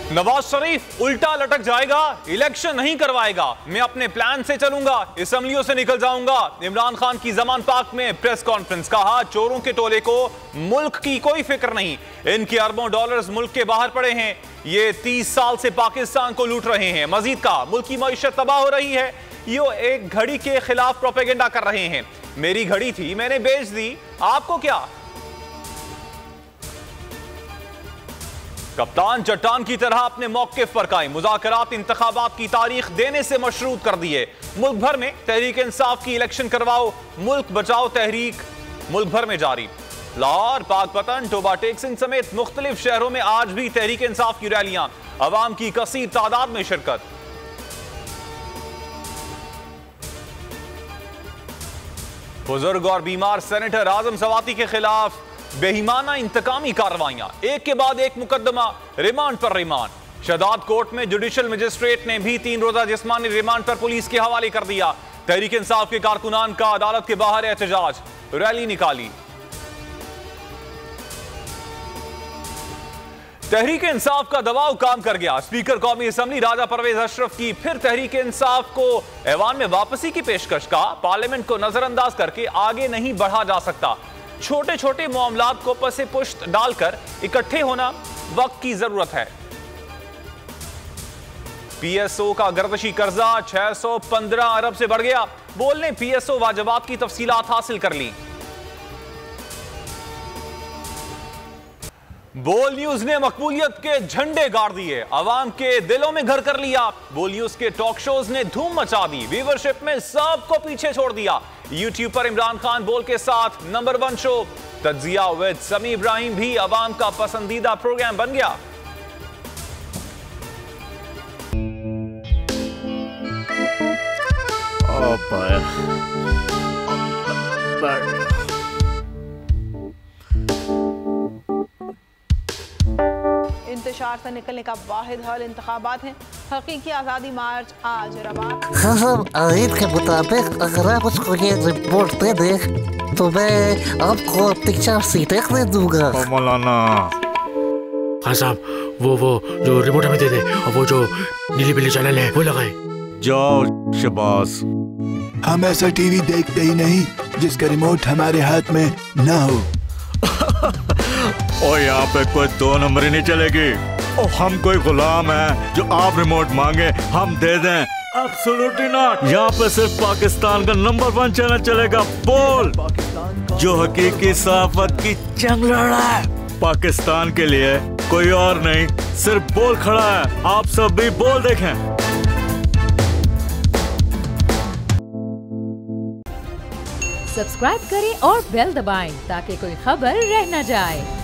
नवाज शरीफ उल्टा लटक जाएगा, इलेक्शन नहीं करवाएगा, मैं अपने प्लान से चलूंगा, असेंबलियों से निकल जाऊंगा। इमरान खान की जमान पाक में प्रेस कॉन्फ्रेंस, कहा चोरों के टोले को मुल्क की कोई फिक्र नहीं, इनके अरबों डॉलर्स मुल्क के बाहर पड़े हैं, ये 30 साल से पाकिस्तान को लूट रहे हैं। मजीद कहा मुल्क की मईशत तबाह हो रही है, ये एक घड़ी के खिलाफ प्रोपेगेंडा कर रहे हैं, मेरी घड़ी थी मैंने बेच दी, आपको क्या। कप्तान चट्टान की तरह अपने मौक़िफ़ पर कायम, मुज़ाकरात इंतखाबात की तारीख देने से मशरूत कर दिए। मुल्क भर में तहरीक इंसाफ की इलेक्शन करवाओ, मुल्क बचाओ तहरीक मुल्क भर में जारी। लाहौर, पाकपतन, टोबा टेक्सिंग समेत मुख्तलिफ शहरों में आज भी तहरीक इंसाफ की रैलियां, अवाम की कसीर तादाद में शिरकत। बुजुर्ग और बीमार सेनेटर आजम सवाती के खिलाफ बेईमाना इंतकामी कार्रवाइयां, एक के बाद एक मुकदमा, रिमांड पर रिमांड। शहदाद कोर्ट में जुडिशल मजिस्ट्रेट ने भी 3 रोजा जिस्मानी रिमांड पर पुलिस के हवाले कर दिया। तहरीक इंसाफ के कारकुनान का अदालत के बाहर एहतजाज, रैली निकाली। तहरीक इंसाफ का दबाव काम कर गया, स्पीकर कौमी असेंबली राजा परवेज अशरफ की फिर तहरीक इंसाफ को ऐवान में वापसी की पेशकश, कहा पार्लियामेंट को नजरअंदाज करके आगे नहीं बढ़ा जा सकता, छोटे छोटे मामलात को पसे पुश्त डालकर इकट्ठे होना वक्त की जरूरत है। पीएसओ का गर्दशी कर्जा 615 अरब से बढ़ गया, बोलने पीएसओ वाजबात की तफसीलात हासिल कर ली। बोल न्यूज ने मकबूलियत के झंडे गाड़ दिए, अवाम के दिलों में घर कर लिया। बोल न्यूज के टॉक शोज ने धूम मचा दी, व्यूवरशिप में सबको पीछे छोड़ दिया। यूट्यूब पर इमरान खान बोल के साथ नंबर 1 शो तज्जिया विद समी इब्राहिम भी अवाम का पसंदीदा प्रोग्राम बन गया। इंतशार से निकलने का वाहिद हल इंतखाबात हैं। हकीकी आज़ादी मार्च आज रवा। आयत के मुताबिक अगर आप उसको ये रिपोर्ट दे दे तो मैं आपको अपनी 4 सीटें दे दूंगा। मौलाना हाँ साहब, वो जो रिमोट हमें दे दे और वो जो नीली पीली चैनल है वो लगाए। जाओ शबाज, हम ऐसा टीवी देखते ही नहीं जिसका रिमोट हमारे हाथ में ना हो। और यहाँ पे कोई 2 नंबरी नहीं चलेगी। और हम कोई गुलाम है जो आप रिमोट मांगे हम दे दें? Absolutely not. यहाँ पे सिर्फ पाकिस्तान का नंबर 1 चैनल चलेगा, बोल, जो हकीकी सहाफत की जंग लड़ रहा है। पाकिस्तान के लिए कोई और नहीं, सिर्फ बोल खड़ा है। आप सब भी बोल देखें। सब्सक्राइब करें और बेल दबाएं ताकि कोई खबर रह न जाए।